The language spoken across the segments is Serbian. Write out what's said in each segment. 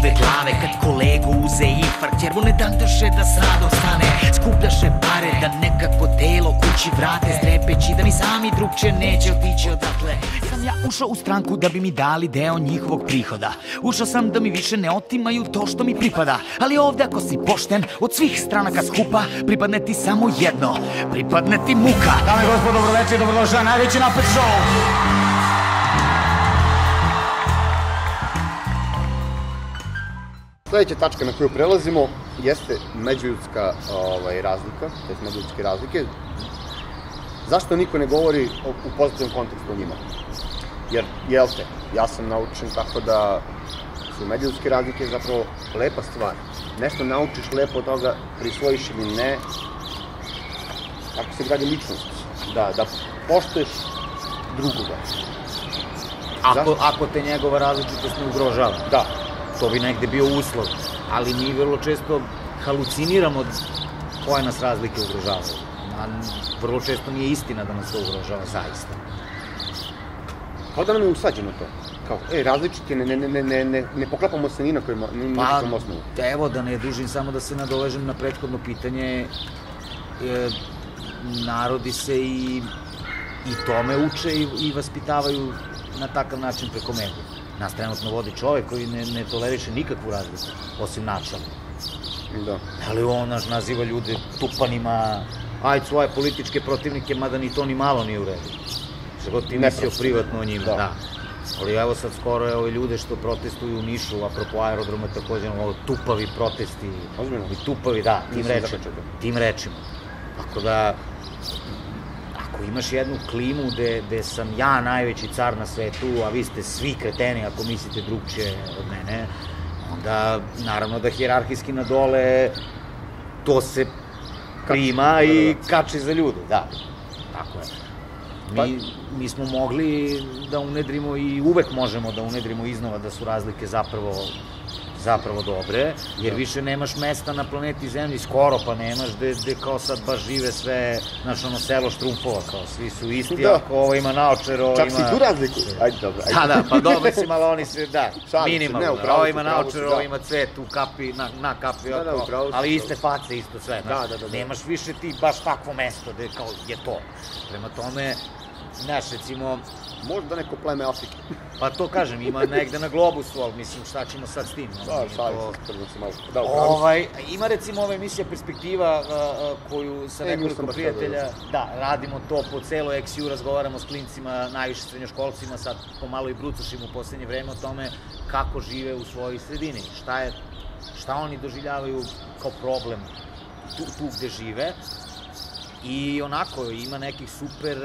sive glave kad kolegu uze infarkt, jer mu ne dandoše da s radom stane. Skupljaše pare da nekako telo kući vrate, strepeći da ni sami drugče neće otići odatle. Sam ja ušao u stranku da bi mi dali deo njihovog prihoda. Ušao sam da mi više ne otimaju to što mi pripada. Ali ovde ako si pošten, od svih stranaka skupa pripadne ti samo jedno, pripadne ti muka. Dame i gospodo, dobroveče i dobrodošli na najveći napad show. Sljedeća tačka na koju prelazimo jeste međuljudska razlika, to je međuljudske razlike. Zašto niko ne govori u pozitivnom kontekstu o njima? Jer, jel te, ja sam naučen tako da su međuljudske razlike zapravo lepa stvar. Nešto naučiš lepo od toga, prisvojiš ili ne, kako se gradi ličnost, da poštuješ drugoga. Ako te njegova različitost ne ugrožava. Da. To bi negde bio uslov, ali mi vrlo često haluciniramo koje nas razlike ugrožavaju. Vrlo često nije istina da nas to ugrožava, zaista. Kao da nam je usađeno to. Kao, različiti, ne poklapamo se ni na kakvom osnovu. Evo, da ne dužim, samo da se nadovežem na prethodno pitanje, narodi se i tome uče i vaspitavaju na takav način preko medija. Nas trenutno vodi čovek koji ne toleriše nikakvu razliku, osim načalno. Da. Ali on naziva ljude tupanima, ajde svoje političke protivnike, mada ni to ni malo nije u redu. Što god ti mislio privatno o njima, da. Ali evo sad skoro je ove ljude što protestuju u Nišu, apropo aerodroma, također ovo tupavi protesti. Ozbiljno? I tupavi, da, tim rečima. Tako da, ako imaš jednu klimu gde sam ja najveći car na svetu, a vi ste svi kreteni ako mislite drugčije od mene, onda naravno da hijerarhijski na dole to se prima i kači za ljude, da, tako je. Mi smo mogli da unedrimo i uvek možemo da unedrimo iznova da su razlike zapravo dobre, jer više nemaš mesta na planeti Zemlji, skoro pa nemaš, gde kao sad baš žive sve, znaš, ono selo štrumfova, kao svi su isti, ako ovo ima naočar, ovo ima... Čak si tu razliku? Ajde, dobro. Da, pa dobro, mislim, ali oni se, da, minimalno, ovo ima naočar, ovo ima cvet u kapi, na kapi, ali iste face, isto sve, znaš, nemaš više ti baš takvo mesto gde kao je to. Prema tome, znaš, recimo... Možda neko pleme Afrike. Pa to kažem, ima negde na globusu, ali mislim šta ćemo sad s tim. Ima recimo ova emisija Perspektiva koju sa nekoliko prijatelja, da, radimo to po celoj XU, razgovaramo s klincima, najviše srednjoškolcima, sad pomalo i brucošimo u poslednje vreme o tome kako žive u svojoj sredini, šta oni doživljavaju kao problem tu gde žive. I onako, ima nekih super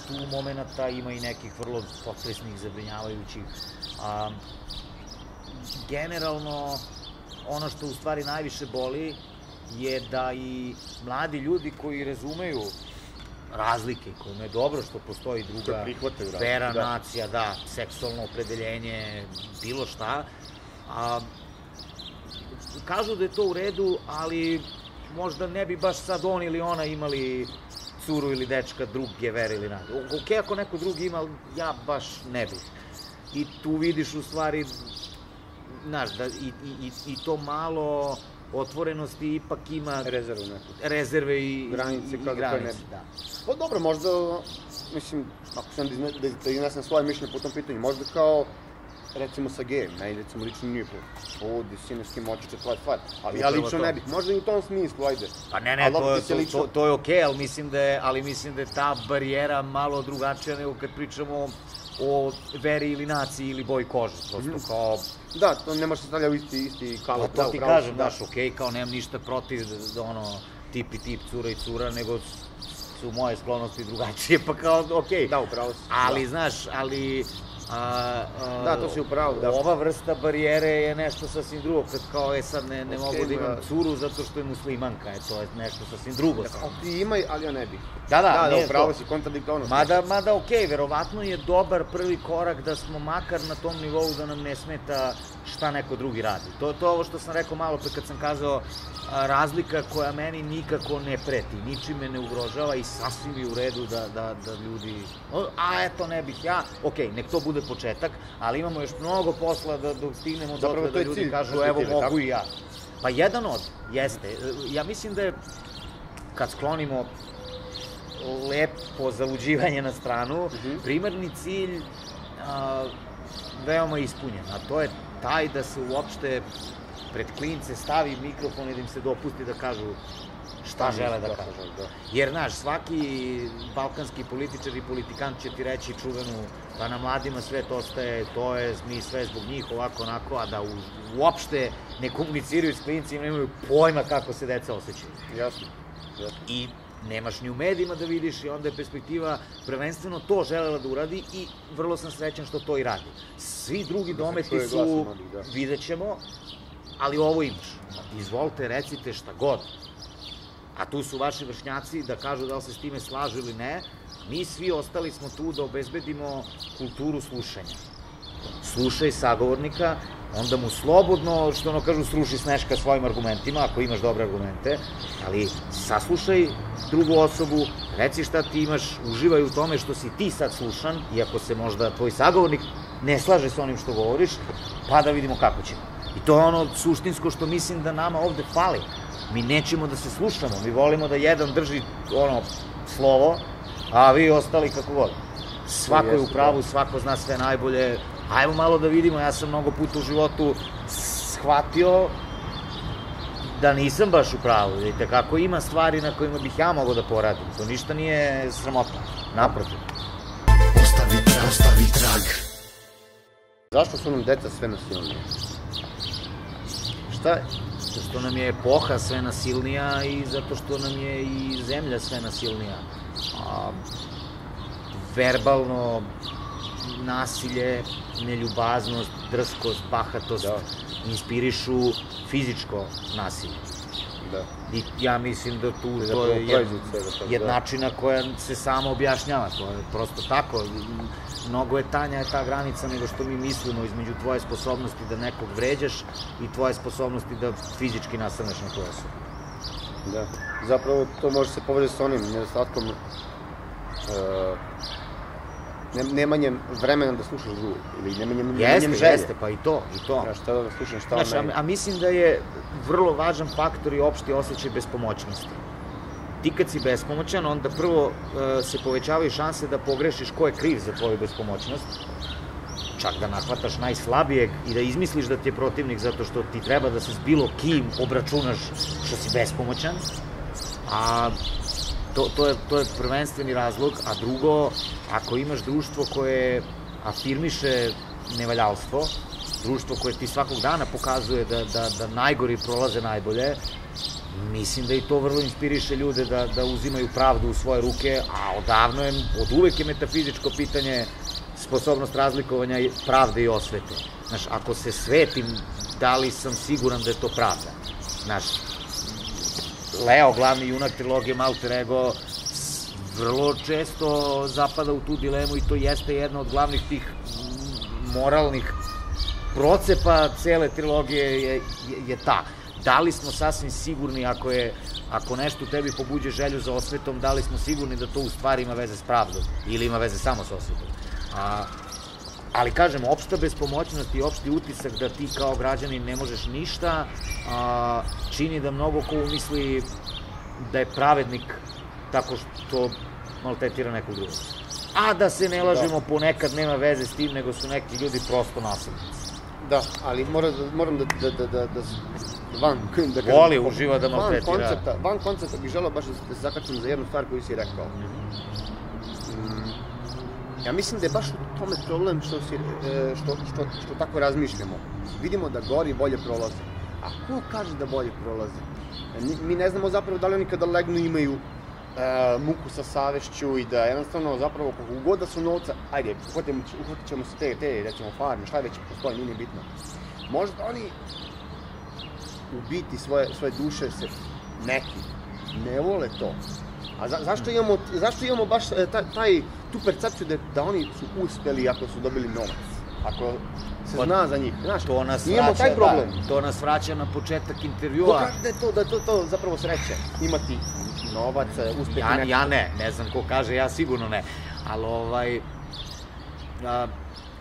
tu momenata, ima i nekih vrlo potresnih, zabrinjavajućih. Generalno, ono što u stvari najviše boli je da i mladi ljudi koji razumeju razlike, kojima je dobro što postoji druga vera, nacija, da, seksualno opredeljenje, bilo šta, kažu da je to u redu, ali možda ne bi baš sad on ili ona imali curu ili dečka druge vere ili nade. Okej, ako neko drugi ima, ja baš ne bih. I tu vidiš u stvari, znaš, da i to malo otvorenosti ipak ima rezerve i granice, da. Pa dobro, možda, mislim, ako sam da iznesem svoje mišljenje po tom pitanju, možda kao recimo sa gejem, meni recimo lično nije ovdje si ne s kim očiče tvoja stvar, ali ja lično ne bih, možda i u tom smislu, ajde. Pa ne, to je okej, ali mislim da je ta barijera malo drugačija nego kad pričamo o veri ili naciji ili boji kože, prosto kao... Da, to ne može se stavlja u isti kalup. To ti kažem, daš, okej, kao nemam ništa protiv da ono tip i tip, cura i cura, nego su moje sklonosti drugačije, pa kao okej. Da, upravo si. Ali, znaš, da, to si upravo. Ova vrsta barijere je nešto sasvim drugo, kad kao sad ne mogu da imam curu zato što je muslimanka, to je nešto sasvim drugo. Ti imaj, ali ja ne bih. Da, upravo si, kontradiktornost. Mada okej, verovatno je dobar prvi korak da smo makar na tom nivou da nam ne smeta šta neko drugi radi. To je ovo što sam rekao malo pre kad sam kazao razlika koja meni nikako ne preti, ničim me ne ugrožava i sasvim je u redu da ljudi, eto ne bih ja, okej, nek to bude bude početak, ali imamo još mnogo posla da stignemo Zapravo, dotle da ljudi kažu evo mogu i ja. Pa jedan od, jeste. Ja mislim da je, kad sklonimo lepo zaluđivanje na stranu, primarni cilj veoma ispunjen, a to je taj da se uopšte pred klince stavi mikrofon i da im se dopusti da kažu šta žele da kažu. Jer, znaš, svaki balkanski političar i politikant će ti reći čuvenu, pa na mladima sve to ostaje, to je, mi sve zbog njih, ovako, onako, a da uopšte ne komuniciraju s klincima, nemaju pojma kako se deca osjećaju. Jasno. I nemaš ni u medijima da vidiš i onda je perspektiva prvenstveno to želela da uradi i vrlo sam srećan što to i radi. Svi drugi dometi su, vidjet ćemo, ali ovo imaš. Izvolite, recite šta god. A tu su vaši vršnjaci da kažu da li se s time slažu ili ne. Mi svi ostali smo tu da obezbedimo kulturu slušanja. Slušaj sagovornika, onda mu slobodno, što ono kažu, sruši sneška svojim argumentima, ako imaš dobre argumente, ali saslušaj drugu osobu, reci šta ti imaš, uživaj u tome što si ti sad slušan, iako se možda tvoj sagovornik ne slaže sa onim što govoriš, pa da vidimo kako ćemo. I to je ono suštinsko što mislim da nama ovde fali. Mi nećemo da se slušamo, mi volimo da jedan drži slovo, a vi ostali kako god. Svako je u pravu, svako zna sve najbolje. Ajmo malo da vidimo, ja sam mnogo puta u životu shvatio da nisam baš u pravu. Vidite kako ima stvari na kojima bih ja mogao da poradim. To ništa nije sramotno, naprotiv. Ostavi trag. Zašto su nam deca sve nasilnije? Šta je? Zato što nam je epoha sve nasilnija i zato što nam je i zemlja sve nasilnija. Verbalno nasilje, neljubaznost, drskost, bahatost inspirišu fizičko nasilje. I ja mislim da tu to je jednačina koja se sama objašnjava, to je prosto tako. Mnogo je tanja ta granica nego što mi mislimo između tvoje sposobnosti da nekog vređaš i tvoje sposobnosti da fizički nastaneš na tu osobu. Da, zapravo to može se povezati sa onim nedostatkom nemanjem vremena da slušaš drugu, ili nemanjem želje. Jeste, pa i to. Ja šta da slušam, šta on ne... A mislim da je vrlo važan faktor i opšti osjećaj bespomoćnosti. Ti kad si bespomoćan, onda prvo se povećavaju šanse da pogrešiš ko je kriv za tvoju bespomoćnost, čak da nahvataš najslabijeg i da izmisliš da ti je protivnik zato što ti treba da se s bilo kim obračunaš što si bespomoćan, a to je prvenstveni razlog, a drugo, ako imaš društvo koje afirmiše nevaljalstvo, društvo koje ti svakog dana pokazuje da najgori prolaze najbolje, mislim da i to vrlo inspiriše ljude da uzimaju pravdu u svoje ruke, a od uvek je metafizičko pitanje sposobnost razlikovanja pravde i osvete. Znaš, ako se svetim, da li sam siguran da je to pravda? Znaš, Leo, glavni junak trilogije Alter Ego, vrlo često zapada u tu dilemu i to jeste jedna od glavnih tih moralnih procepa cele trilogije je ta. Da li smo sasvim sigurni ako nešto u tebi pobuđe želju za osvetom, da li smo sigurni da to u stvari ima veze s pravdom ili ima veze samo s osvetom? Ali kažem, opšta bespomoćnost i opšti utisak da ti kao građanin ne možeš ništa čini da mnogo ko umisli da je pravednik tako što maltretira nekog drugog. A da se ne lažemo, ponekad nema veze s tim, nego su neki ljudi prosto nasilnici. Da, ali moram da voli, uživa da maltretira. Van koncepta bih želeo baš da se zakačem za jednu stvar koju si rekao. Ja mislim da je baš u tome problem što tako razmišljamo. Vidimo da gori bolje prolaze. A ko kaže da bolje prolaze? Mi ne znamo zapravo da li oni kada legnu imaju muku sa savešću i da jednostavno zapravo kako god da su novca, ajde, uhvatit ćemo se te recimo farme, šta već postoji, nije bitno. Možda oni u biti svoje duše se neki ne vole to. A zašto imamo baš tu percepciju da oni su uspeli ako su dobili novac? Ako se zna za njih, znaš, imamo taj problem. To nas vraća na početak intervjua. Ko kaže da je to zapravo sreće? Imati novac, uspjeti nekako. Ja ne znam ko kaže, ja sigurno ne. Ali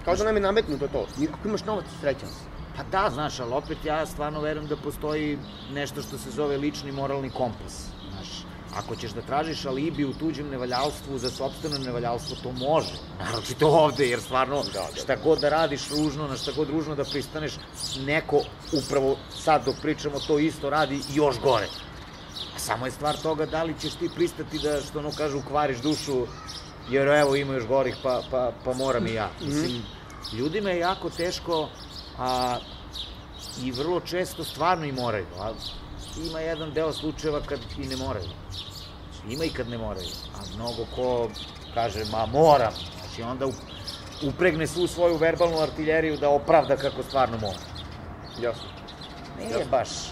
Kao da nam je nametnuto to. Ako imaš novac, srećan si. Pa da, znaš, ali opet ja stvarno verujem da postoji nešto što se zove lični moralni kompas. Znaš, ako ćeš da tražiš alibi u tuđem nevaljalstvu za sopstveno nevaljalstvo, to može. Naročito ovde, jer stvarno šta god da radiš ružno, na šta god ružno da pristaneš, neko upravo sad dok pričamo to isto radi još gore. A samo je stvar toga da li ćeš ti pristati da, što ono kažu, ukvariš dušu, jer evo ima još gorih pa moram i ja. Mislim, ljudima je jako teško i vrlo često stvarno i moraju, a ima jedan deo slučajeva kad i ne moraju. Ima i kad ne moraju, a mnogo ko kaže, ma moram, znači onda upregne svu svoju verbalnu artiljeriju da opravda kako stvarno mora. Jasno.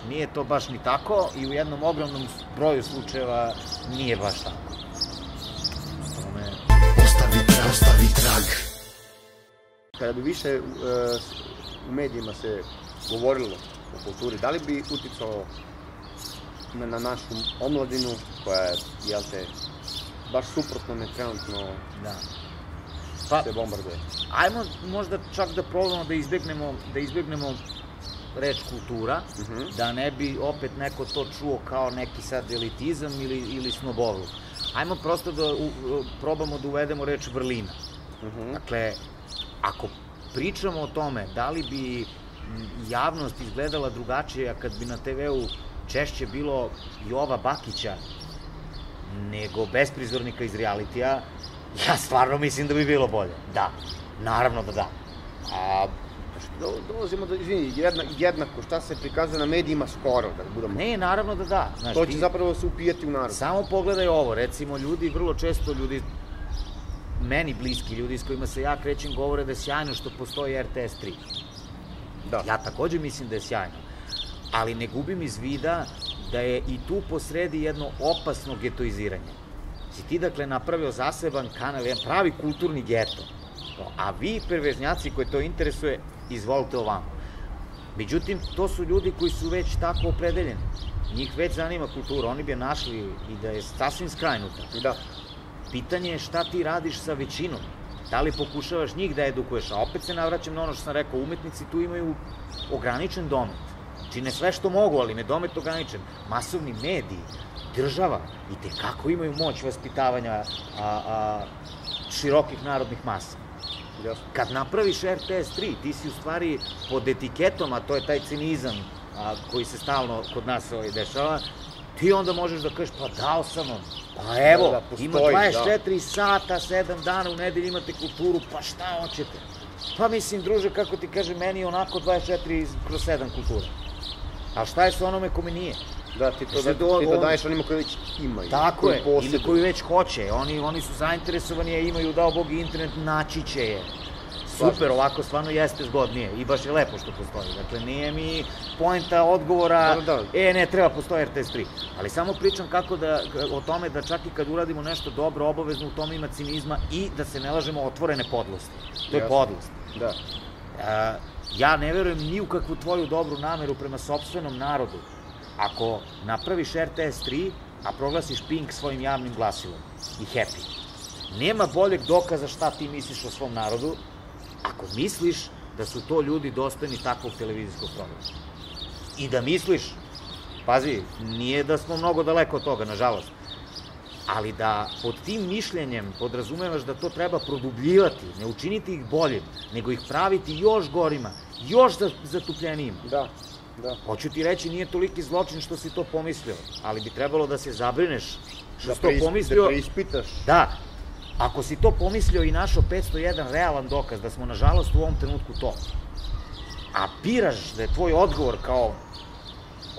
Nije to baš ni tako i u jednom ogromnom broju slučajeva nije baš tako. Ostavi trag. Kada bi više u medijima se govorilo o kulturi, da li bi uticalo na našu omladinu koja je, jel te, baš suprotno ne trenutno se bombarduje? Ajmo možda čak da probamo da izbjegnemo reč kultura, da ne bi opet neko to čuo kao neki sad elitizam ili snobovluk. Ajmo prosto da probamo da uvedemo reč vrlina. Dakle, ako pričamo o tome da li bi javnost izgledala drugačije kad bi na TV-u češće bilo Jova Bakića nego besprizornika iz realitija, ja stvarno mislim da bi bilo bolje. Da, naravno da da. Dolazimo do, izvini, jednako šta se prikazuje na medijima skoro, da budemo... Ne, naravno da da. To će zapravo se upijati u narod. Samo pogledaj ovo, recimo, vrlo često ljudi, meni bliski ljudi s kojima se ja krećem, govore da je sjajno što postoji RTS 3. Da. Ja takođe mislim da je sjajno, ali ne gubim iz vida da je i tu posredi jedno opasno getoiziranje. Si ti, dakle, napravio zaseban kanal, jedan pravi kulturni geto, a vi, perveznjaci koji to interesuje, izvolite ovamo. Međutim, to su ljudi koji su već tako opredeljeni. Njih već zanima kultura, oni bi je našli i da je sasvim skrajnuta. Da. Pitanje je šta ti radiš sa većinom. Da li pokušavaš njih da edukuješ, a opet se navraćam na ono što sam rekao, umetnici tu imaju ograničen domet. Čine sve što mogu, ali ne domet ograničen. Masovni mediji, država, i tekako imaju moć vaspitavanja širokih narodnih masa. Kad napraviš RTS 3, ti si u stvari pod etiketom, a to je taj cinizam koji se stalno kod nas dešava, ti onda možeš da kažeš, pa dao sam vam, pa evo, ima 24 sata, 7 dana u nedelji imate kulturu, pa šta hoćete? Pa mislim, druže, kako ti kaže, meni je onako 24/7 kultura. A šta je sa onome kome nije? Da, ti to daješ onima koji već imaju. Tako je, ili koji već hoće. Oni su zainteresovani, a imaju, dao Bog, internet, naći će je. Super, ovako stvarno jeste zgodnije i baš je lepo što postoji. Dakle, nije mi poenta odgovora, ne, treba postoji RTS 3. Ali samo pričam kako o tome da čak i kad uradimo nešto dobro, obavezno u tome ima cinizma i da se ne lažemo otvorene podlosti. To je podlost. Da. Ja ne verujem ni u kakvu tvoju dobru nameru prema sopstvenom narodu. Ako napraviš RTS 3, a proglasiš Pink svojim javnim glasilom i Happy, nema boljeg dokaza šta ti misliš o svom narodu ako misliš da su to ljudi dostojni takvog televizijskog programa. I da misliš, pazi, nije da smo mnogo daleko od toga, nažalost, ali da pod tim mišljenjem podrazumevaš da to treba produbljivati, ne učiniti ih boljim, nego ih praviti još gorima, još zatupljenijim. Da. Hoću ti reći, nije toliki zločin što si to pomislio, ali bi trebalo da se zabrineš što si to pomislio. Da preispitaš. Da, ako si to pomislio i našao 501 realan dokaz da smo, nažalost, u ovom trenutku to, a biraš da je tvoj odgovor kao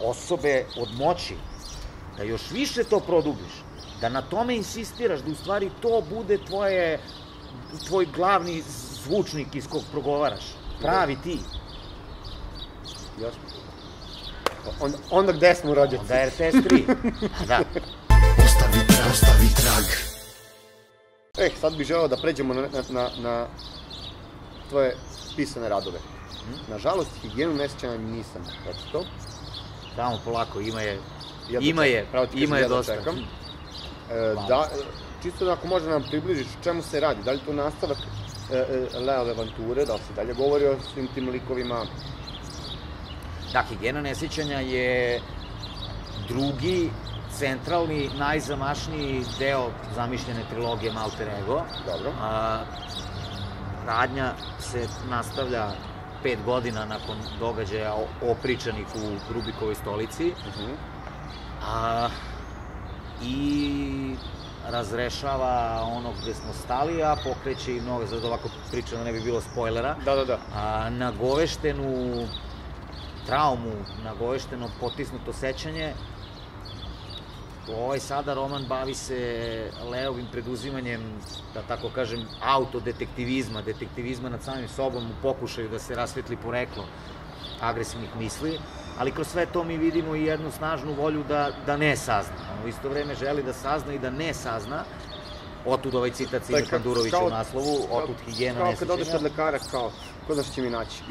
osobe od moći, da još više to produbiš, da na tome insistiraš, da u stvari to bude tvoj glavni zvučnik iz kog progovaraš, pravi ti. Jasno. Onda gde smo rođaci? Onda je RTS 3. Da. Ostavi trag. Sad bih želeo da pređemo na tvoje pisane radove. Nažalost, higijenu nesjećanja nisam pročitao. Samo polako, ima je dosta. Da, čisto da ako može nam približiš čemu se radi, da li to nastavak Leove avanture, da li se dalje govori o svim tim likovima? Da, Higijena nesjećanja je drugi, centralni, najzamašniji deo zamišljene trilogije Alter Ego. Dobro. Radnja se nastavlja 5 godina nakon događaja opričanih u Rubikovoj stolici. I razrešava ono gde smo stali, a pokreće i mnogo, zato ovako priča da ne bi bilo spoilera. Da. Nagoveštenu traumu, nagovešteno potisnuto sećanje. Ovaj sada roman bavi se Leovim preduzimanjem, da tako kažem, autodetektivizma, detektivizma nad samim sobom u pokušaju da se rasvetli poreklo agresivnih misli, ali kroz sve to mi vidimo i jednu snažnu volju da ne sazna. U isto vreme želi da sazna i da ne sazna. Otud ovaj citat Sime Pandurovića u naslovu, otud Higijena nesjećanja. Kao kad odeš od lekara, kao, ko znaš će mi naći?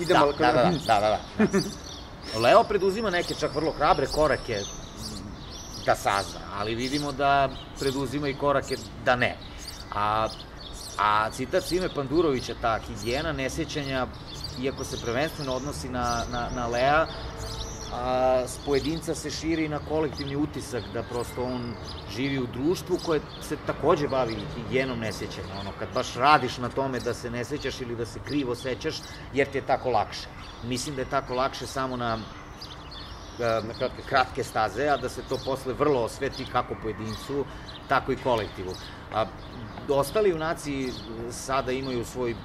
Da. Leo preduzima neke čak vrlo hrabre korake da sazna, ali vidimo da preduzima i korake da ne. A citat Sime Pandurovića, ta Higijena nesjećanja, iako se prvenstveno odnosi na Lea, s pojedinca se širi na kolektivni utisak da prosto on živi u društvu koje se takođe bavi higijenom nesjećanja. Ono, kad baš radiš na tome da se ne sećaš ili da se krivo sećaš, jer ti je tako lakše. Mislim da je tako lakše samo na kratke staze, a da se to posle vrlo osveti kako pojedincu, tako i kolektivu. Ostali junaci sada imaju svoj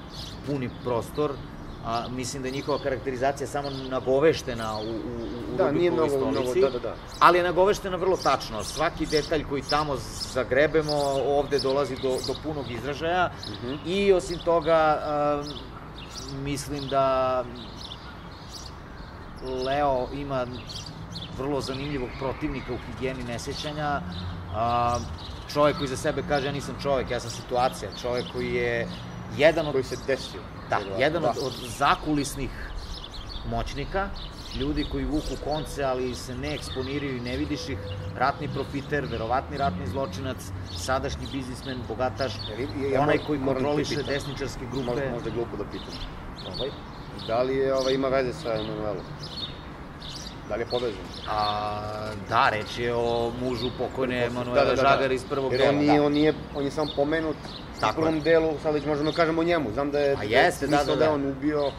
puni prostor, mislim da je njihova karakterizacija samo nagoveštena u Rubikovoj stolici, ali je nagoveštena vrlo tačno. Svaki detalj koji tamo zagrebemo ovde dolazi do punog izražaja i osim toga mislim da Leo ima vrlo zanimljivog protivnika u Higijeni nesjećanja, čovek koji za sebe kaže ja nisam čovek, ja sam situacija, čovek koji je jedan od... Koji se desio. Da, jedan od zakulisnih moćnika, ljudi koji vuku konce, ali se ne eksponiraju i ne vidiš ih, ratni profiter, verovatni ratni zločinac, sadašnji biznismen, bogataš, onaj koji kontroliše desničarske grupe. Možda je glupo da pitam. Da li ima veze sa Emanuelom? Da li je povezan? Da, reč je o mužu pokojne Emanuele Žagar iz prvog dela. Jer on je samo pomenut u prvom delu, sad već možemo da kažemo o njemu. Znam da je mislio da je on ubio.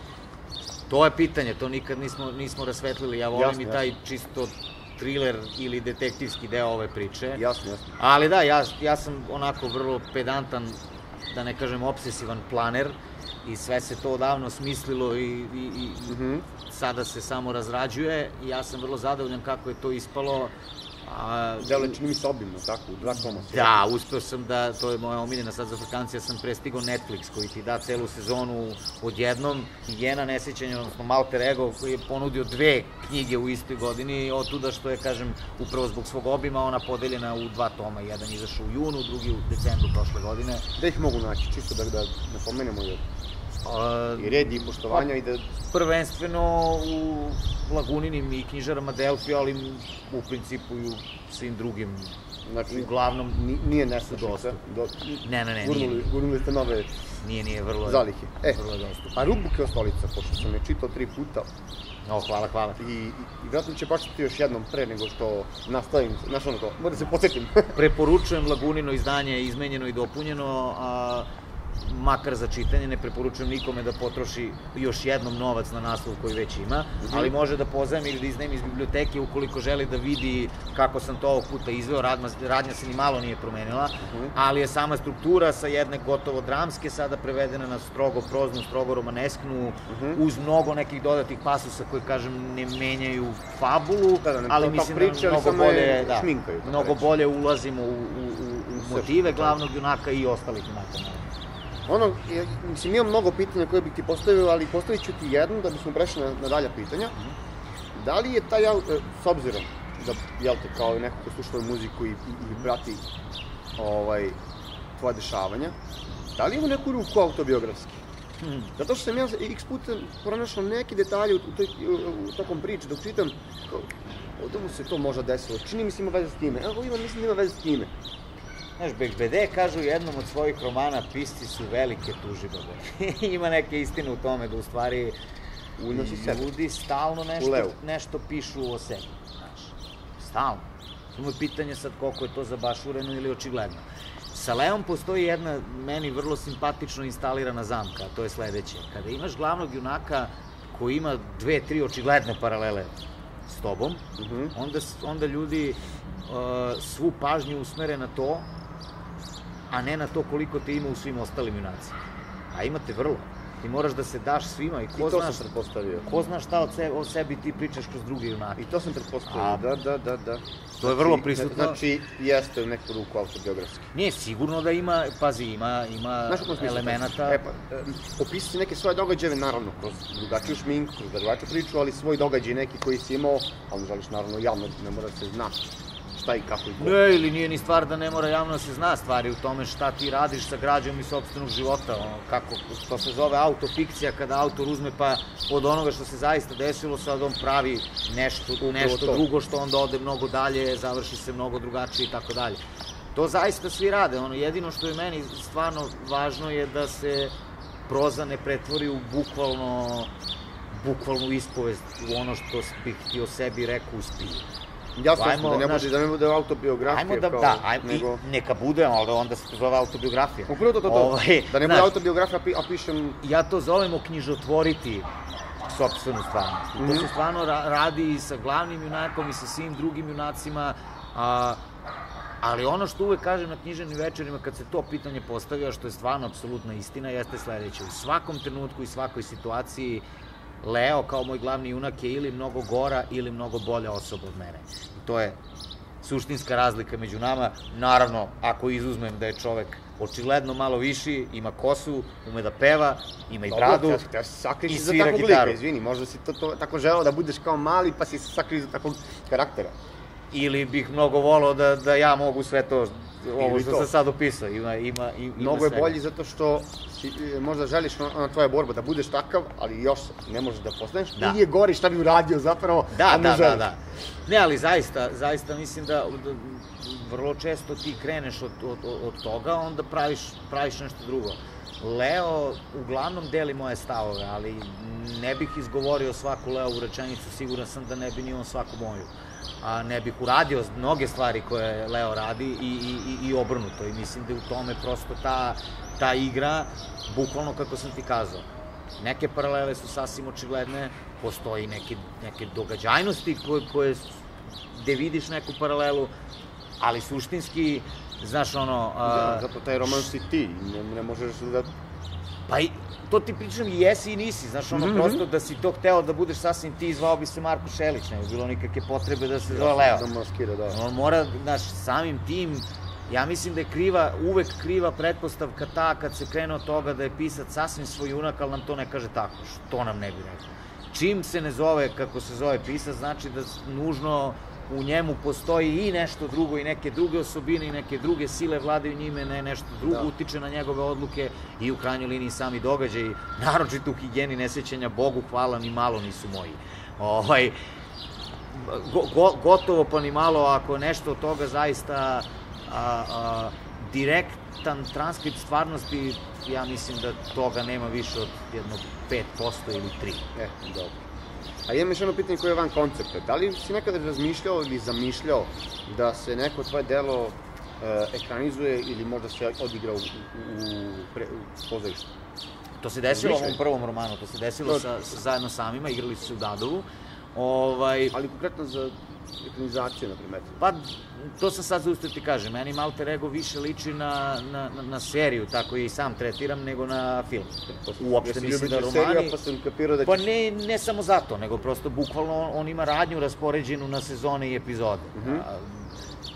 To je pitanje, to nikad nismo rasvetlili. Ja volim i taj čisto thriller ili detektivski deo ove priče. Jasno. Ali da, ja sam onako vrlo pedantan, da ne kažem obsesivan planer, i sve se to odavno smislilo i sada se samo razrađuje i ja sam vrlo zadovoljan kako je to ispalo. Delo čini mi se obimno, tako, u 2 toma. Da, uspeo sam da, to je moja omiljena sad za Afrikancija, sam prestigao Netflix koji ti da celu sezonu odjednom. Higijena nesjećanja, odnosno Alter Ego, koji je ponudio 2 knjige u istoj godini, od tuda što je, kažem, upravo zbog svog obima, ona podeljena u 2 toma. Jedan izašao u junu, drugi u decembru prošle godine. Da ih mogu naći, čisto da napomenemo i red i poštovanja i da... Prvenstveno u Laguninim i knjižarama Delfi, ali u principu i u svim drugim, uglavnom... Nije nestašica? Ne. Gurnuli ste nove zalihe. A Rubikova stolica, pošto sam je čitao 3 puta... Hvala. I vjerojatno će početi još jednom pre nego što nastavim, znaš ono to, moram se podsjetim. Preporučujem Lagunino izdanje, izmenjeno i dopunjeno, makar za čitanje, ne preporučujem nikome da potroši još jednom novac na naslov koji već ima, ali može da pozajmi ili da iznajmi iz biblioteke ukoliko želi da vidi kako sam to ovog puta izveo. Radnja se ni malo nije promenila, ali je sama struktura sa jedne gotovo dramske sada prevedena na strogo proznu, strogo romanesknu, uz mnogo nekih dodatih pasusa koji, kažem, ne menjaju fabulu, ali mislim da mnogo bolje ulazimo u motive glavnog junaka i ostalih junaka. Mislim, imam mnogo pitanja koje bih ti postavio, ali postavit ću ti jedno da bismo prešli na dalja pitanja. Da li je taj, s obzirom da, jel te, kao neko ko sluša tvoju muziku i prati tvoja dešavanja, da li ima neku ruku autobiografski? Zato što sam ja x puta pronašao neke detalje u tokom priče, dok čitam, ovdje mu se to možda desilo, čini mi se ima veze s time, mislim da ima veze s time. Znaš, Bekbede kažu u jednom od svojih romana, pisci su velike tužibabe. Ima neke istine u tome da u stvari ljudi stalno nešto pišu o sebi, znaš. Stalno. Samo je pitanje sad koliko je to zabašureno ili očigledno. Sa Leom postoji jedna meni vrlo simpatično instalirana zamka, a to je sledeće. Kada imaš glavnog junaka koji ima 2-3 očigledne paralele s tobom, onda ljudi svu pažnju usmere na to, a ne na to koliko te ima u svim ostalim junacima. A imate vrlo. Ti moraš da se daš svima i ko zna šta o sebi ti pričaš kroz druge junake. I to sam pretpostavio, da. To je vrlo prisutno. Znači, jeste u neku ruku autobiografski. Nije, sigurno da ima, pazi, ima elemenata. Opisati neke svoje događaje, naravno, kroz drugačiju šminku, kroz drugačiju priču, ali svoj događaj neki koji si imao, ali ne želiš naravno javno, ne mora da se zna šta i kako i ko. Ne, ili nije ni stvar da ne mora javno da se zna, stvari u tome šta ti radiš sa građom i sopstvenog života, kako, to se zove autofikcija, kada autor uzme pa od onoga što se zaista desilo, sad on pravi nešto drugo što onda ode mnogo dalje, završi se mnogo drugačije i tako dalje. To zaista svi rade, jedino što je meni stvarno važno je da se proza ne pretvori u bukvalnu ispovest, u ono što bih ti o sebi rekao u stilu. Jasno, da ne bude autobiografija kao... Neka bude, ali onda se to zove autobiografija. Upravo to. Da ne bude autobiografija, a pišem... Ja to zovem oknjižotvoriti sopstvenu stvarnost. To se stvarno radi i sa glavnim junakom i sa svim drugim junacima, ali ono što uvek kažem na književnim večerima kad se to pitanje postavlja, što je stvarno apsolutna istina, jeste sledeće. U svakom trenutku i svakoj situaciji Leo, kao moj glavni junak, je ili mnogo gora ili mnogo bolja osoba od mene. I to je suštinska razlika među nama. Naravno, ako izuzmem da je čovek očigledno malo viši, ima kosu, ume da peva, ima i bradu i svira gitaru. Izvini, možda si to tako želeo da budeš kao mali pa si sakrio za takvog karaktera. Ili bih mnogo volao da ja mogu sve to, ovo što sam sad opisao, ima mnogo je bolji zato što možda želiš tvoja borba da budeš takav, ali još ne možeš da postaneš, ili je gori šta bi uradio zapravo, a ne želiš. Da. Ne, ali zaista mislim da vrlo često ti kreneš od toga, onda praviš nešto drugo. Leo uglavnom deli moje stavove, ali ne bih izgovorio svaku Leovu rečenicu, siguran sam da ne bi ni on svaku moju. A ne bih uradio mnoge stvari koje Leo radi i obrnuto. I mislim da je u tome prosto ta igra, bukvalno kako sam ti kazao. Neke paralele su sasvim očigledne, postoji neke događajnosti gde vidiš neku paralelu, ali suštinski, znaš ono... Zato taj roman si ti, ne možeš da... Pa i to ti pričam i jesi i nisi, znaš ono, prosto da si to hteo da budeš sasvim ti, zvao bi se Marko Šelić, ne bi bilo nikakve potrebe da se zove Leo. Da maskira, da. On mora, znaš, samim tim, ja mislim da je uvek kriva pretpostavka ta kad se krene od toga da je pisac sasvim svoj junak, ali nam to ne kaže tako, što nam ne bi rekao. Čim se ne zove kako se zove pisac, znači da nužno u njemu postoji i nešto drugo i neke druge osobine i neke druge sile vladaju njime, ne nešto drugo utiče na njegove odluke i u krajnjoj liniji sami događaji, naročito u higijeni nesjećanja, Bogu hvala, ni malo nisu moji. Gotovo pa ni malo, ako nešto od toga zaista direktan transkript stvarnosti, ja mislim da toga nema više od jednog 5% ili 3%. Dobro. A imam još jedno pitanje koje je van koncepta. Da li si nekada razmišljao ili zamišljao da se neko tvoje delo ekranizuje ili možda se odigra u pozorištu? To se desilo u ovom prvom romanu, to se desilo zajedno sa Amima, igrali su se u Dadovu. Ali konkretno za ekranizaciju, na primer? Pa, to sam sad zaustio ti kažem, meni Alter Ego više liči na seriju, tako i sam tretiram, nego na film. Uopšte mislim da romani... Serija, pa sam kapirao da ćeš... Pa ne samo zato, nego prosto bukvalno on ima radnju raspoređenu na sezone i epizode.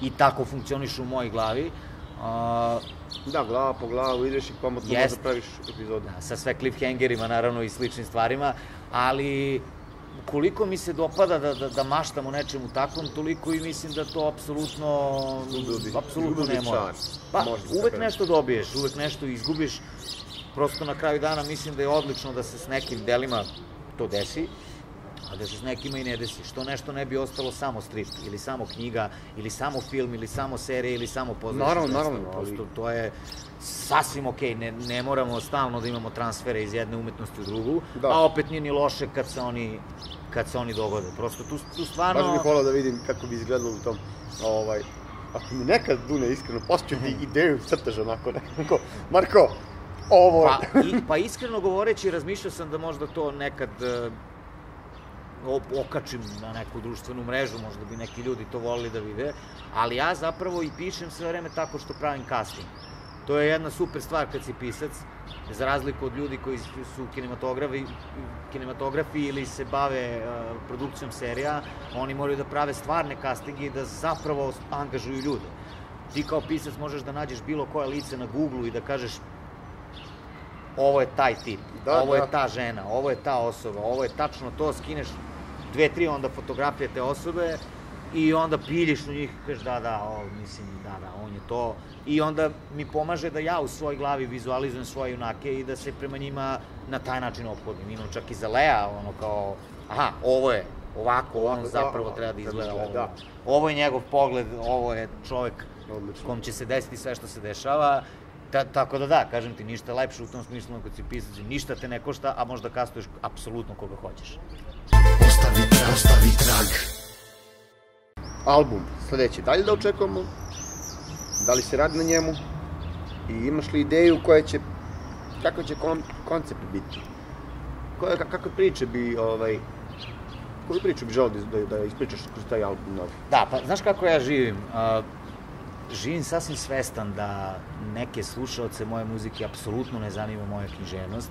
I tako funkcioniš u mojoj glavi. Da, glava po glavu, ideš i komotno možda praviš epizode. Sa sve cliffhangerima, naravno, i sličnim stvarima, ali... Koliko mi se dopada da maštam o nečemu takvom, toliko i mislim da to apsolutno ne mora. Pa, uvek nešto dobiješ, uvek nešto izgubiš. Prosto na kraju dana mislim da je odlično da se s nekim delima to desi, a da se s nekima i ne desi. Što nešto ne bi ostalo samo strip, ili samo knjiga, ili samo film, ili samo serija, ili samo pozorišna predstava. Naravno. Prosto to je sasvim okej, ne moramo stalno da imamo transfere iz jedne umetnosti u drugu, a opet nije ni loše kad se oni dogode. Prosto tu stvarno... Baš bih volao da vidim kako bi izgledalo u tom, ako mi nekad Dune iskreno postoji ideju crtež onako, neko, Marko, ovo... Pa iskreno govoreći, razmišljao sam da možda to nekad okačim na neku društvenu mrežu, možda bi neki ljudi to volili da vide, ali ja zapravo i pišem sve vreme tako što pravim casting. To je jedna super stvar kad si pisac, za razliku od ljudi koji su kinematografi ili se bave produkcijom serija, oni moraju da prave stvarne castinge i da zapravo angažuju ljude. Ti kao pisac možeš da nađeš bilo koje lice na Google-u i da kažeš ovo je taj tip, ovo je ta žena, ovo je ta osoba, ovo je tačno to, skineš 2-3 onda fotografije te osobe i onda piljiš u njih i kažeš da, on je to. I onda mi pomaže da ja u svojoj glavi vizualizujem svoje junake i da se prema njima na taj način ophodim. Imam čak i za Lea, ono kao, aha, ovo je ovako, on zapravo treba da izgleda ovo. Ovo je njegov pogled, ovo je čovek kom će se desiti sve što se dešava. Tako da, kažem ti, ništa lepše u tom smislu kad si pisac, ništa te ne košta, a možda kastuješ apsolutno koga hoćeš. Ostavi trag. Album, sledeći, dalje da očekujemo? Da li se radi na njemu? I imaš li ideju kakav će koncept biti? Kakve priče bi, koju priču bi želeo da ispričaš kroz taj album novi? Da, pa znaš kako ja živim? Živim sasvim svestan da neke slušaoce moje muzike apsolutno ne zanima moja književnost,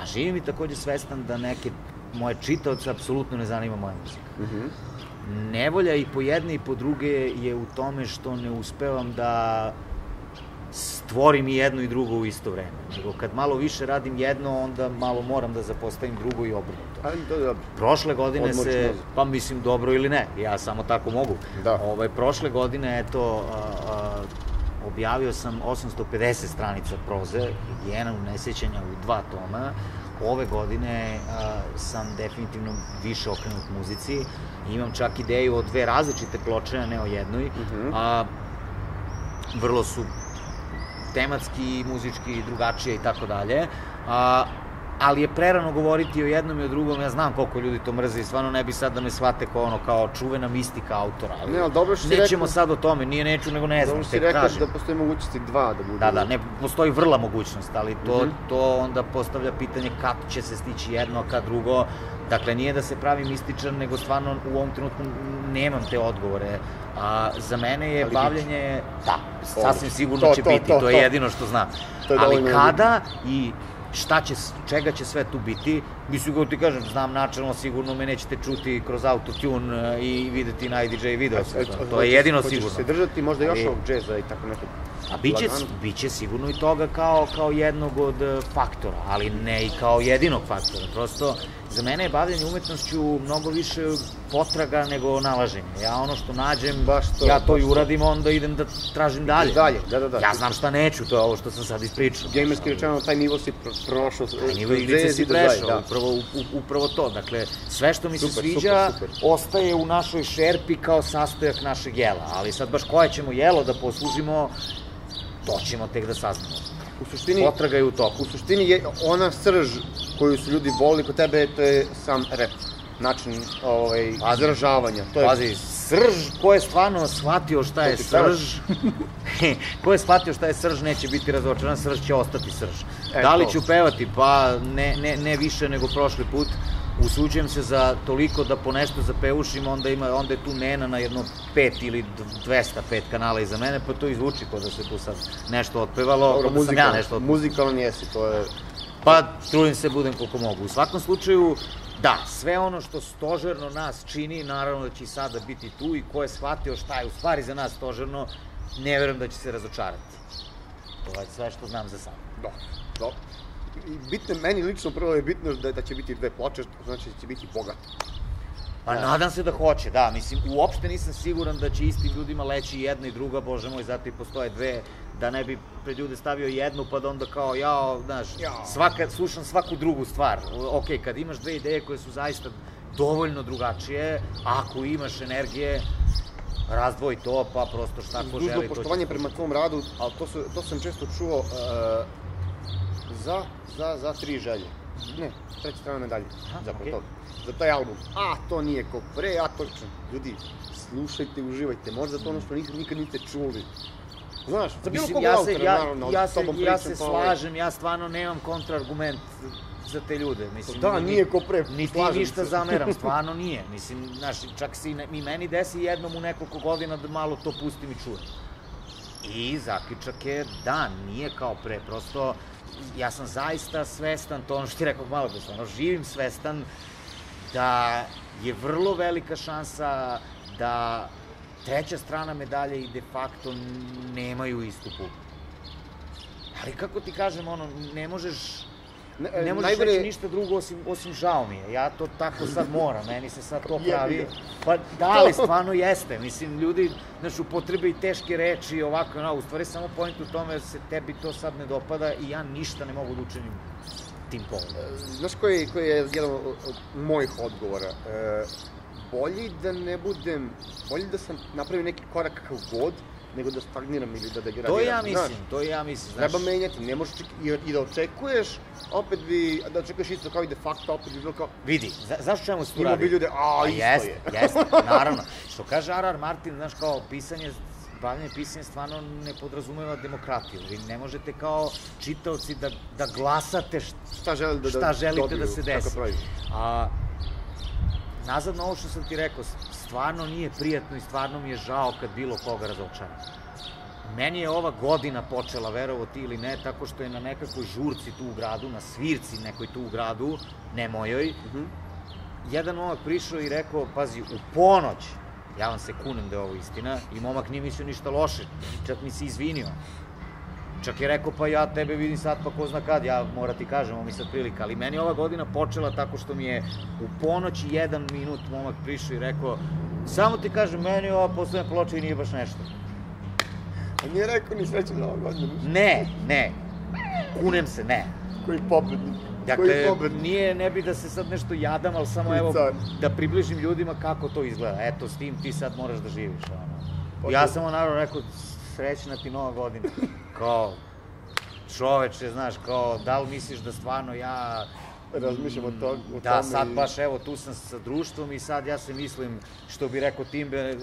a živim i takođe svestan da neke moje čitaoce apsolutno ne zanima moja muzika. Nevolja i po jedne i po druge je u tome što ne uspevam da stvorim i jedno i drugo u isto vreme. Nego kad malo više radim jedno, onda malo moram da zapostavim drugo i obrnuto. Ali to je dobro. Prošle godine se, pa mislim dobro ili ne, ja samo tako mogu. Prošle godine, eto, objavio sam 850 stranica proze, Higijena u nesjećanja u 2 toma. Ove godine sam definitivno više okrenut muzici. Imam čak ideju o 2 različite ploče, a ne o jednoj. Vrlo su tematski, muzički, drugačije i tako dalje. Ali je prerano govoriti o jednom i o drugom, ja znam koliko ljudi to mrze i stvarno ne bi sad da me shvate kao čuvena mistika autora. Nećemo sad o tome, nije neću nego ne znam, tek kažem. Dobro si rekao da postoji mogućnosti 2 da budu. Da, ne postoji vrla mogućnost, ali to onda postavlja pitanje kako će se stići jedno, a kad drugo. Dakle, nije da se pravi mističan, nego stvarno u ovom trenutku nemam te odgovore. Za mene je bavljenje, da, sasvim sigurno će biti, to je jedino što znam. Ali kada i čega će sve tu biti, mislim kako ti kažem, znam načelno, sigurno me nećete čuti kroz autotune i videti na IDJ video, to je jedino sigurno. Hoćeš se držati možda još ovog džeza i tako nekog? A biće sigurno i toga kao jednog od faktora, ali ne i kao jedinog faktora. Prosto, za mene je bavljanje umetnošću mnogo više potraga nego nalaženje. Ja ono što nađem, ja to i uradim, onda idem da tražim dalje. Ja znam šta neću, to je ovo što sam sad ispričao. Gamerski rečeno, taj nivo si prošao. Taj nivo igrice si prešao, upravo to. Dakle, sve što mi se sviđa ostaje u našoj šerpi kao sastojak našeg jela. Ali sad baš koje ćemo jelo da poslužimo, to ćemo tek da saznamo. Potraga je u toku. U suštini je ona srž koju su ljudi volili kod tebe, to je sam rap. Način izražavanja. Pazi, srž, ko je stvarno shvatio šta je srž, ko je shvatio šta je srž, neće biti razočaran, srž će ostati srž. Da li ću pevati? Pa ne više nego prošli put. Usuđujem se za toliko da po nešto zapevušim, onda je tu Nena na jedno 5 ili 205 kanala iza mene, pa to izvuči kao da se tu sad nešto otpevalo, kao da sam ja nešto otpevalo. Muzikalan jesi, to je... Pa trudim se, budem koliko mogu. U svakom slučaju, da, sve ono što stožerno nas čini, naravno da će i sada biti tu i ko je shvatio šta je u stvari za nas stožerno, ne verujem da će se razočarati. To je sve što znam za sada. Dobro. Bitno, meni lično prvo je bitno da će biti 2 ploče, što znači da će biti bogato. Pa nadam se da hoće, da, mislim, uopšte nisam siguran da će istim ljudima leći jedna i druga, bože moj, zato i postoje 2, da ne bi pred ljude stavio jednu, pa da onda kao, slušam svaku drugu stvar. Ok, kad imaš 2 ideje koje su zaista dovoljno drugačije, ako imaš energije, razdvoj to, pa prosto šta ko želi. Dužno poštovanje prema tvom radu, ali to sam često čuo za 3 želje. Ne, 3. strana medalje, zapravo to. Za taj album. To nije ko pre, to... Ljudi, slušajte, uživajte, možda to ono što nikad niste čuli. Znaš, za bilo kog autora, naravno, s tobom pričam. Ja se slažem, ja stvarno nemam kontraargument za te ljude. Da, nije ko pre, ni ti ništa zameram, stvarno nije. Mislim, znaš, čak se i meni desi jednom u nekoliko godina da malo to pustim i čujem. I zaključak je, da, nije kao pre, prosto ja sam zaista svestan, to ono što ti rekao malo da sam, živim svestan da je vrlo velika šansa da treća strana medalje i de facto nemaju istu publiku. Ali kako ti kažem, ono, ne možeš reći ništa drugo osim žao mi je. Ja to tako sad moram, meni se sad to pravi. Pa da, ali stvarno jeste. Mislim, ljudi, znaš, upotrebe i teške reči i ovako, u stvari samo point u tome da se tebi to sad ne dopada i ja ništa ne mogu da učinim tim povodom. Znaš koji je jedan od mojih odgovora? Bolje da sam napravio neki korak kakav god, nego da stagniram ili da degradiram. To ja mislim. Treba menjati, ne možeš i da očekuješ, opet da očekuješ isto kao i de facto, opet bi bilo kao... Vidi, zašto čemu se tu radi? Ima bi ljude, isto je. Jeste, naravno. Što kaže R.R. Martin, znaš, kao bavljanje pisanja stvarno ne podrazumeva demokratiju. Vi ne možete kao čitaoci da glasate šta želite da se desi. Nazad na ovo što sam ti rekao, stvarno nije prijatno i stvarno mi je žao kad bilo koga razočaram. Meni je ova godina počela, verovo ti ili ne, tako što je na nekakvoj žurci tu u gradu, na svirci nekoj tu u gradu, ne mojoj, jedan momak prišao i rekao, pazi, u ponoć, ja vam se kunem da je ovo istina, i momak nije mislio ništa loše, čak mi se izvinio. Čak je rekao, pa ja tebe vidim sad, pa ko zna kad, ja mora ti kažem, ovo mi sad prilika, ali meni ova godina počela tako što mi je u ponoć 1 minut momak prišao i rekao, samo ti kažem, meni ova poslednja ploča i nije baš nešto. A nije rekao ni srećan ova godina? Ne, kunem se, ne. Koji pobednik? Dakle, ne bi da se sad nešto jadam, ali samo evo da približim ljudima kako to izgleda. Eto, s tim ti sad moraš da živiš. Ja sam naravno rekao, srećna ti nova godina. Kao, čoveče, znaš, kao, da li misliš da stvarno ja... Razmišljam o tome. Da, sad baš, evo, tu sam sa društvom i sad ja se mislim, što bi rekao Timbe,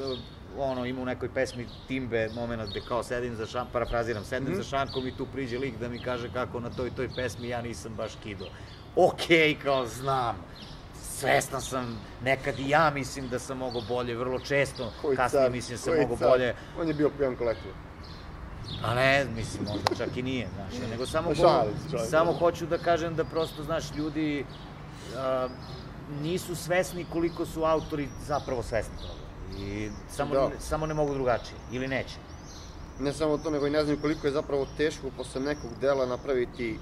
ima u nekoj pesmi Timbe moment gde kao sedim za šankom, parafraziram, sedim za šankom i tu priđe lik da mi kaže kako na toj pesmi ja nisam baš kido. Okej, kao, znam. Svestan sam, nekad i ja mislim da sam mogao bolje, vrlo često kasnije mislim da sam mogao bolje. On je bio pijan kolektiv. A ne, mislim, možda čak i nije, znaš, nego samo hoću da kažem da prosto, znaš, ljudi nisu svesni koliko su autori zapravo svesni toga. I samo ne mogu drugačije, ili neće. Ne samo to, nego i ne znam koliko je zapravo teško posle nekog dela napraviti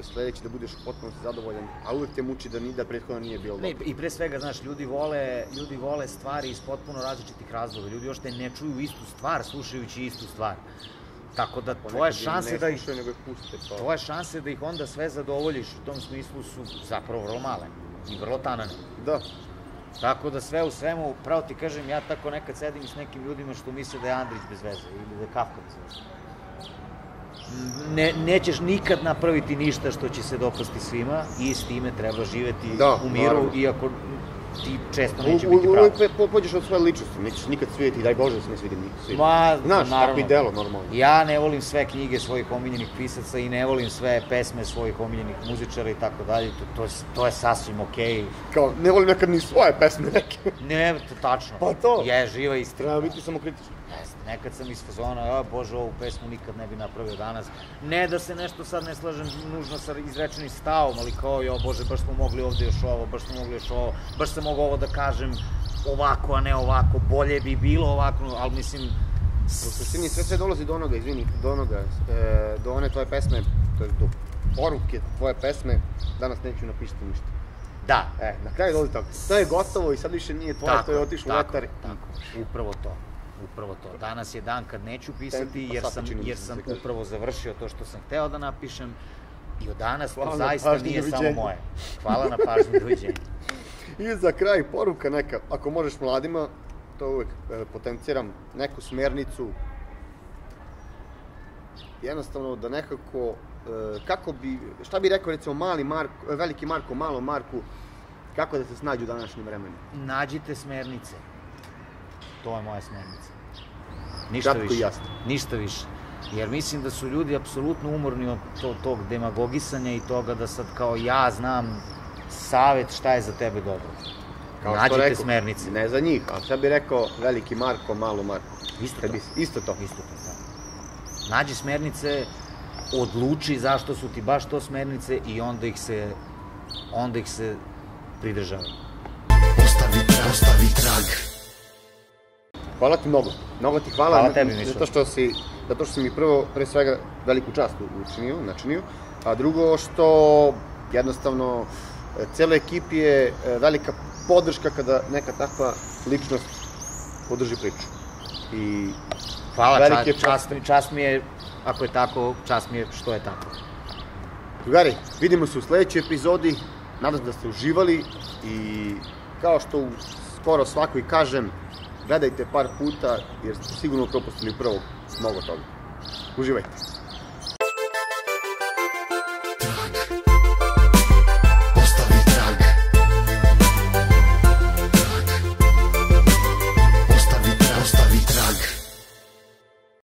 sledeći da budeš potpuno zadovoljan, a uvek te muči da prethodno nije bilo dobro. I pre svega, znaš, ljudi vole stvari iz potpuno različitih razloga. Ljudi ošte ne čuju istu stvar slušajući istu stvar. Tako da tvoje šanse da ih onda sve zadovoljiš u tom smislu su zapravo vrlo male i vrlo tanane. Da. Tako da sve u svemu, pravo ti kažem, ja tako nekad sedim s nekim ljudima što misle da je Andrić bez veze ili da je Kafka bez veze. Nećeš nikad napraviti ništa što će se dopasti svima i s time treba živeti u miru, iako ti često neće biti pravo. Uvijek pođeš od svoje ličnosti, nećeš nikad svijeti, daj Bože da se ne svidim svima. Znaš, tako i delo, normalno. Ja ne volim sve knjige svojih omiljenih pisaca i ne volim sve pesme svojih omiljenih muzičara i tako dalje, to je sasvim okej. Kao, ne volim nekad ni svoje pesme neke. Ne, to tačno. Pa to. Je, živa istina. Treba biti samo kritičan. Nekad sam iz fazona, Bože, ovu pesmu nikad ne bi napravio danas. Ne da se nešto sad ne slažem nužno sa izrečenim stavom, ali kao, Bože, baš smo mogli ovde još ovo, baš sam mogao ovo da kažem ovako, a ne ovako, bolje bi bilo ovako, ali mislim... U suštini sve dolazi do onoga, do one tvoje pesme, to je do poruke tvoje pesme, danas neću napisati ništa. Da. Na kraju dolazi tako. To je gotovo i sad više nije tvoje, to je otišlo u vetar. Tako, upravo to. Danas je dan kad neću pisati jer sam upravo završio to što sam hteo da napišem i od danas to zaista nije samo moje. Hvala na pažnju, doviđenja. I za kraj poruka neka, ako možeš mladima, to uvek potenciram, neku smernicu, jednostavno da nekako, šta bi rekao recimo veliki Marko, malom Marku, kako da se snađu u današnjem vremenu? Nađite smernice. To je moja smernica. Kratko i jasno. Ništa više. Jer mislim da su ljudi apsolutno umorni od tog demagogisanja i toga da sad kao ja znam savet šta je za tebe dobro. Nađite smernice. Ne za njih, a šta bi rekao veliki Marko, malo Marko? Isto to. Nađi smernice, odluči zašto su ti baš to smernice i onda ih se pridržavaj. Ostavi trag. Hvala ti mnogo. Mnogo ti hvala. Hvala tebi, Mišo. Zato što si mi pre svega veliku čast načinio, a drugo što jednostavno celoj ekipi je velika podrška kada neka takva ličnost podrži priču. Hvala, čast mi je, ako je tako, čast mi je što je tako. Drugari, vidimo se u sledećoj epizodi, nadam se da ste uživali i kao što u skoro svakoj kažem, gledajte par puta jer ste sigurno propustili mnogo toga. Uživajte!